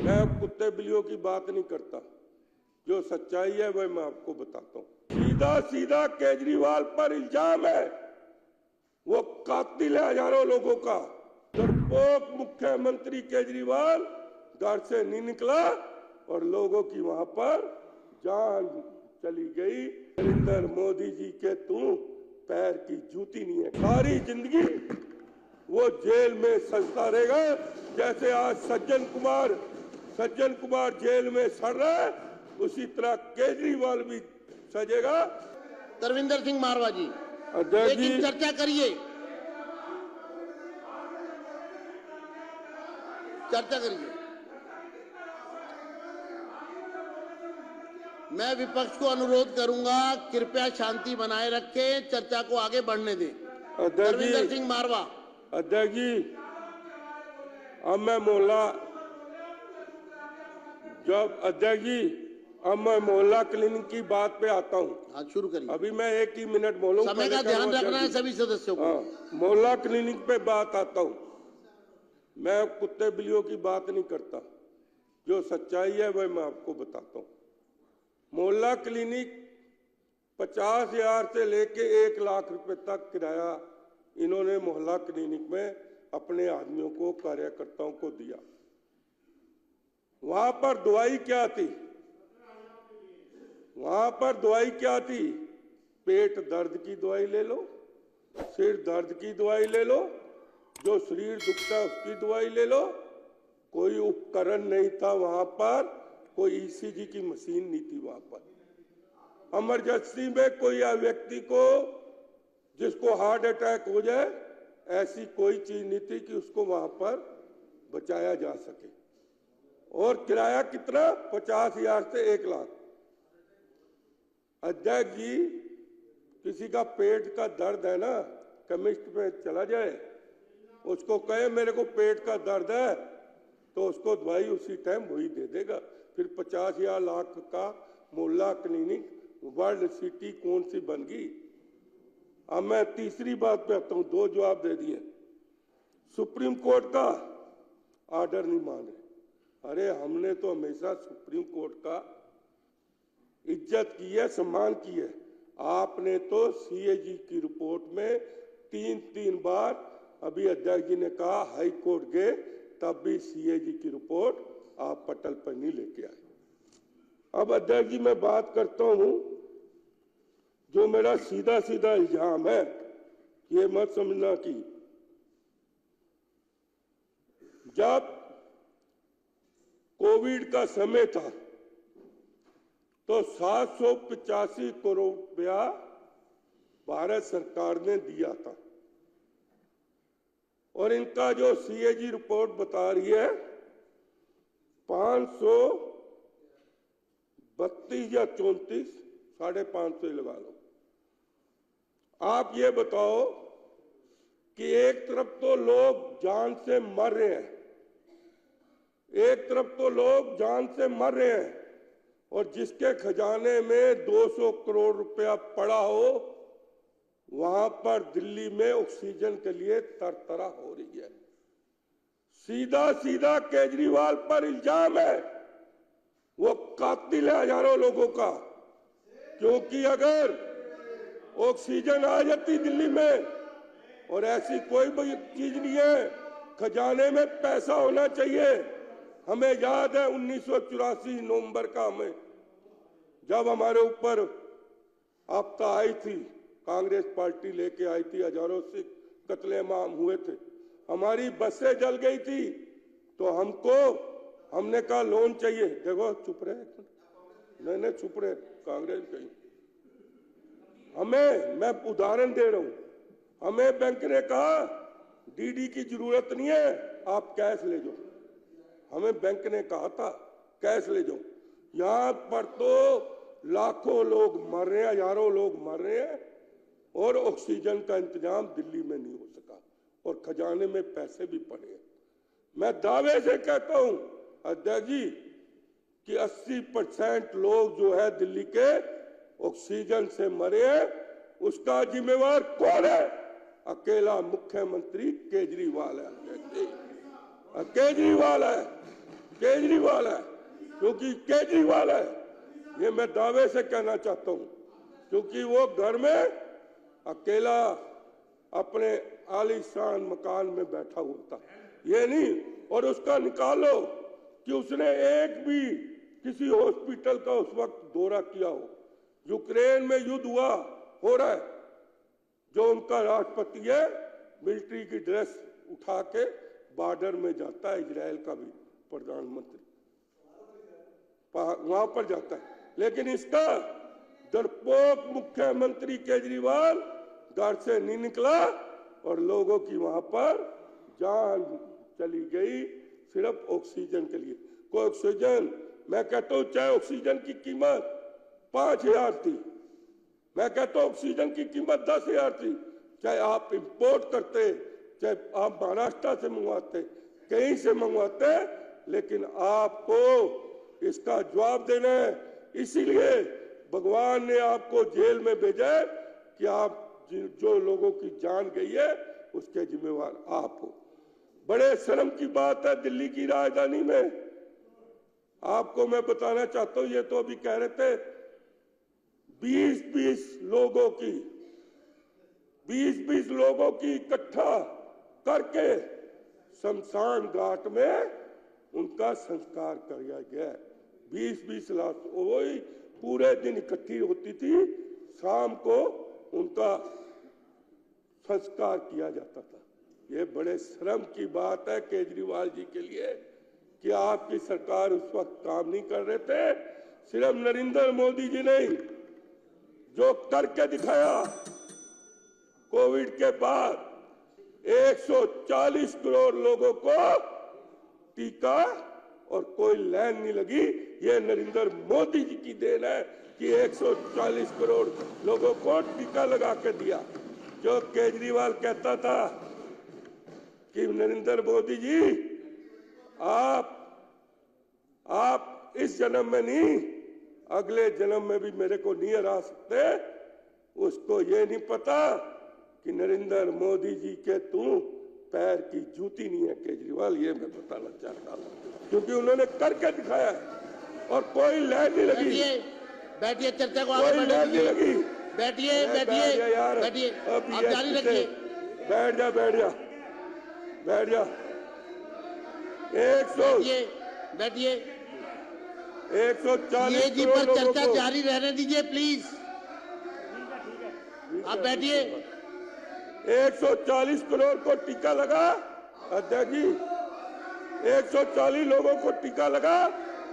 मैं कुत्ते बिल्लियों की बात नहीं करता, जो सच्चाई है वह मैं आपको बताता हूँ। सीधा सीधा केजरीवाल पर इल्जाम है, वो कातिल है हजारों लोगों का। डरपोक मुख्यमंत्री केजरीवाल घर से नहीं निकला और लोगों की वहां पर जान चली गई। नरेंद्र मोदी जी के तू पैर की जूती नहीं है। सारी जिंदगी वो जेल में सजता रहेगा, जैसे आज सज्जन कुमार जेल में सड़ रहा है, उसी तरह केजरीवाल भी सजेगा। तरविंदर सिंह मारवा जी, लेकिन चर्चा करिए, चर्चा करिए। मैं विपक्ष को अनुरोध करूंगा, कृपया शांति बनाए रखें, चर्चा को आगे बढ़ने दें। तरविंदर सिंह मारवा। अध्यक्ष जी, अब मैं मोहल्ला क्लिनिक की बात पे आता हूँ। हाँ, शुरू करिए। अभी मैं एक ही मिनट बोलूँ, समय का ध्यान रखना है सभी सदस्यों को। मोहल्ला क्लिनिक पे बात आता हूँ। मैं कुत्ते बिल्लियों की बात नहीं करता, जो सच्चाई है वह मैं आपको बताता हूँ। मोहल्ला क्लिनिक 50,000 से लेके 1 लाख रुपए तक किराया इन्होंने मोहल्ला क्लिनिक में अपने आदमियों को, कार्यकर्ताओं को दिया। वहां पर दवाई क्या थी? वहां पर दवाई क्या थी? पेट दर्द की दवाई ले लो, सिर दर्द की दवाई ले लो, जो शरीर दुखता है उसकी दवाई ले लो। कोई उपकरण नहीं था वहां पर, कोई ईसीजी की मशीन नहीं थी वहां पर। इमरजेंसी में कोई व्यक्ति को जिसको हार्ट अटैक हो जाए, ऐसी कोई चीज नहीं थी कि उसको वहां पर बचाया जा सके। और किराया कितना? 50,000 से 1 लाख। अध्यक्ष जी, किसी का पेट का दर्द है ना, केमिस्ट पे चला जाए, उसको कहे मेरे को पेट का दर्द है, तो उसको दवाई उसी टाइम वही दे देगा। फिर 50,000 लाख का मोहल्ला क्लिनिक वर्ल्ड सिटी कौन सी बन गई? अब मैं तीसरी बात पे आता हूं। 2 जवाब दे दिए। सुप्रीम कोर्ट का ऑर्डर नहीं मान रहे। अरे हमने तो हमेशा सुप्रीम कोर्ट का इज्जत की है, सम्मान की है। आपने तो सीएजी की रिपोर्ट में 3 बार, अभी अध्यक्ष जी ने कहा हाई कोर्ट गए, तब भी सीएजी की रिपोर्ट आप पटल पर नहीं लेके आए। अब अध्यक्ष जी मैं बात करता हूं, जो मेरा सीधा सीधा इल्जाम है, ये मत समझना कि जब कोविड का समय था तो 785 करोड़ रुपया भारत सरकार ने दिया था, और इनका जो सीएजी रिपोर्ट बता रही है 532 या 34, 550 लगा लो। आप ये बताओ कि एक तरफ तो लोग जान से मर रहे हैं, और जिसके खजाने में 200 करोड़ रुपया पड़ा हो, वहां पर दिल्ली में ऑक्सीजन के लिए तरतरा हो रही है। सीधा सीधा केजरीवाल पर इल्जाम है, वो कातिल है हजारों लोगों का। क्योंकि अगर ऑक्सीजन आ जाती दिल्ली में, और ऐसी कोई भी चीज नहीं है, खजाने में पैसा होना चाहिए। हमें याद है 1984 नवंबर का, हमें जब हमारे ऊपर आपदा आई थी, कांग्रेस पार्टी लेके आई थी, हजारों से कत्लेआम हुए थे, हमारी बसें जल गई थी, तो हमने कहा लोन चाहिए। देखो चुप रहे, नहीं चुप रहे, कांग्रेस कहीं मैं उदाहरण दे रहा हूं, हमें बैंक ने कहा डीडी की जरूरत नहीं है, आप कैश ले जाओ। हमें बैंक ने कहा था कैश ले जाओ। यहां पर तो लाखों लोग मर रहे हैं, हजारों लोग मर रहे हैं, और ऑक्सीजन का इंतजाम दिल्ली में नहीं हो सका, और खजाने में पैसे भी पड़े हैं। मैं दावे से कहता हूं अध्यक्ष जी कि 80% लोग जो है दिल्ली के ऑक्सीजन से मरे हैं, उसका जिम्मेवार कौन है? अकेला मुख्यमंत्री केजरीवाल है, केजरीवाल है। केजरीवाल है, क्योंकि केजरीवाल है, ये मैं दावे से कहना चाहता हूं, क्योंकि वो घर में अकेला अपने आलीशान मकान में बैठा हुआ था, ये नहीं। और उसका निकालो कि उसने एक भी किसी हॉस्पिटल का उस वक्त दौरा किया हो। यूक्रेन में युद्ध हो रहा है, जो उनका राष्ट्रपति है मिलिट्री की ड्रेस उठा के बॉर्डर में जाता है, इजराइल का भी प्रधानमंत्री वहां पर जाता है, लेकिन इसका डरपोक मुख्यमंत्री केजरीवाल घर से नहीं निकला और लोगों की वहां पर जान चली गई सिर्फ ऑक्सीजन के लिए। कोई ऑक्सीजन, मैं कहता हूं चाहे ऑक्सीजन की कीमत 5,000 थी, मैं कहता हूं ऑक्सीजन की कीमत 10,000 थी, चाहे आप इंपोर्ट करते, चाहे आप महाराष्ट्र से मंगवाते, कहीं से मंगवाते, लेकिन आपको इसका जवाब देना है। इसीलिए भगवान ने आपको जेल में भेजा है कि आप जो लोगों की जान गई है उसके जिम्मेवार आप हो। बड़े शर्म की बात है, दिल्ली की राजधानी में आपको मैं बताना चाहता हूं, ये तो अभी कह रहे थे 20-20 लोगों की इकट्ठा करके शमशान घाट में उनका संस्कार किया गया। 20-20 लाख वही पूरे दिन इकट्ठी होती थी, शाम को उनका संस्कार किया जाता था। ये बड़े शर्म की बात है केजरीवाल जी के लिए कि आपकी सरकार उस वक्त काम नहीं कर रहे थे। सिर्फ नरेंद्र मोदी जी नहीं, जो करके दिखाया कोविड के बाद 140 करोड़ लोगों को टीका और कोई लाइन नहीं लगी, ये नरेंद्र मोदी जी की देन है कि 140 करोड़ लोगों को टीका लगा के दिया। जो केजरीवाल कहता था कि नरेंद्र मोदी जी आप इस जन्म में नहीं, अगले जन्म में भी मेरे को नहीं हरा सकते, उसको ये नहीं पता कि नरेंद्र मोदी जी के तू पैर की जूती नहीं है केजरीवाल। ये मैं बताना चाहता हूं, क्योंकि उन्होंने करके दिखाया है और कोई लाइन नहीं लगी। बैठिए, चर्चा को आगे बढ़ने दीजिए। बैठिए आप जारी रखिए। बैठ जा 140 140 पर चर्चा जारी रहने दीजिए प्लीज। आप बैठिए। 140 करोड़ को टीका लगा अध्यक्ष जी, 140 लोगों को टीका लगा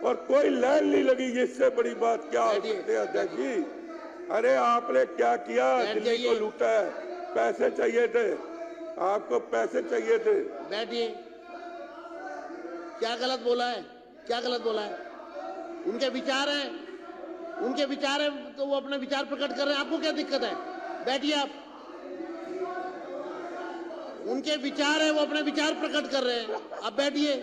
और कोई लाइन नहीं लगी। इससे बड़ी बात क्या हो सकती है अध्यक्ष जी? अरे आपने क्या किया? दिल्ली को लूटा है, पैसे चाहिए थे आपको, पैसे चाहिए थे। बैठिए। क्या गलत बोला है? क्या गलत बोला है? उनके विचार हैं तो वो अपने विचार प्रकट कर रहे हैं, आपको क्या दिक्कत है? बैठिए आप। उनके विचार है, वो अपने विचार प्रकट कर रहे हैं, आप बैठिए।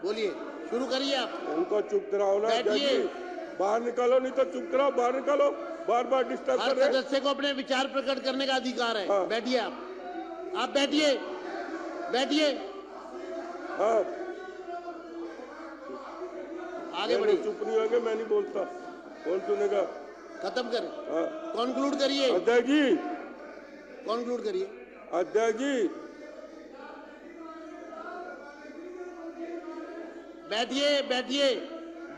बोलिए, शुरू करिए आप। उनको चुप कराओ ना, बैठिए। बाहर निकालो, नहीं तो चुप कराओ, बाहर निकालो, बार बार डिस्टर्ब कर रहे हैं। हर सदस्य को अपने विचार प्रकट करने का अधिकार है। हाँ। बैठिए आप बैठिए। हाँ, आगे बढ़िए। चुप नहीं होंगे, मैं नहीं बोलता, कौन सुनेगा? खत्म करें। हाँ। कॉन्क्लूड करिए अध्यक्ष जी, कॉन्क्लूड करिए। अध्यक्ष जी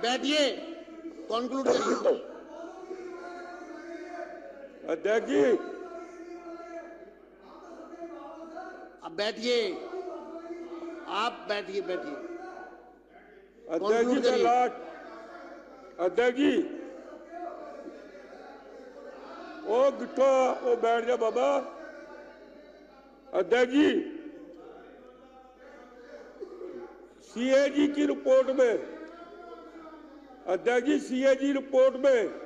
बैठिए, कॉन्क्लूड करिए। अध्यक्ष जी अब बैठिए। अध्यक्ष जी का लास्ट, अध्यक्ष जी ओ गिट्ठो ओ बैठ जा बाबा। अध्यक्ष जी सीएजी की रिपोर्ट में, अध्यक्ष जी सीएजी रिपोर्ट में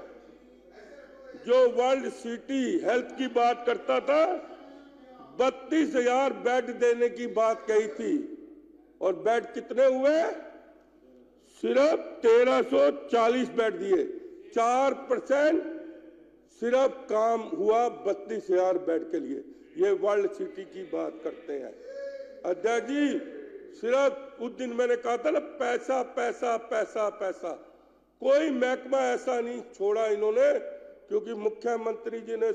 जो वर्ल्ड सिटी हेल्थ की बात करता था 32,000 बेड देने की बात कही थी और बेड कितने हुए? सिर्फ 1340 बेड दिए। 4% सिर्फ काम हुआ 32,000 बेड के लिए। ये वर्ल्ड सिटी की बात करते हैं अध्यक्ष जी। सिर्फ उस दिन मैंने कहा था ना, पैसा पैसा पैसा पैसा। कोई महकमा ऐसा नहीं छोड़ा इन्होंने, क्योंकि मुख्यमंत्री जी ने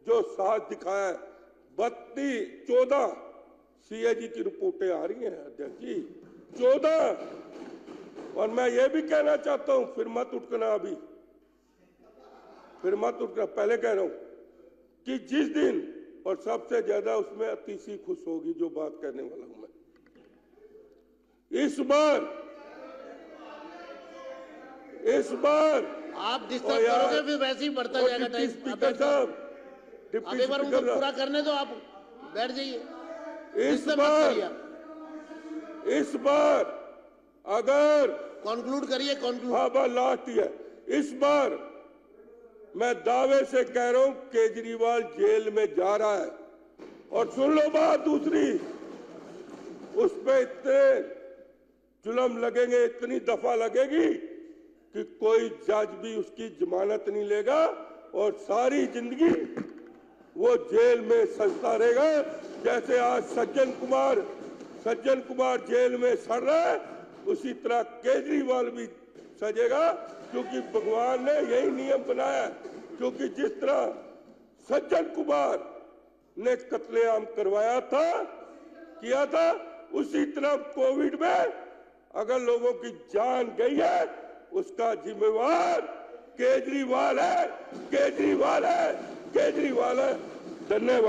जो साथ दिखाया है, 14 सीएजी की रिपोर्टें आ रही हैं अध्यक्ष जी, 14। और मैं ये भी कहना चाहता हूं, फिर मत उठना अभी, फिर मत उठना, पहले कह रहा हूं कि जिस दिन, और सबसे ज्यादा उसमें अतिशी खुश होगी जो बात कहने वाला हूं मैं, इस बार आप डिस्टर्ब करोगे फिर वैसे ही बढ़ता जाएगा टाइम। स्पीकर साहब, अब एक बार उनको पूरा करने दो, आप बैठ जाइए। इस बार अगर कंक्लूड करिए, कंक्लूड। हाँ बात लास्ट ही है। इस बार मैं दावे से कह रहा हूं केजरीवाल जेल में जा रहा है। और सुन लो बात दूसरी, उस पे इतने जुल्म लगेंगे, इतनी दफा लगेगी कि कोई जज भी उसकी जमानत नहीं लेगा और सारी जिंदगी वो जेल में सजता रहेगा। जैसे आज सज्जन कुमार जेल में सड़ रहा है, उसी तरह केजरीवाल भी सजेगा, क्योंकि भगवान ने यही नियम बनाया। क्योंकि जिस तरह सज्जन कुमार ने कत्लेआम किया था, उसी तरह कोविड में अगर लोगों की जान गई है, उसका जिम्मेवार केजरीवाल है। धन्यवाद।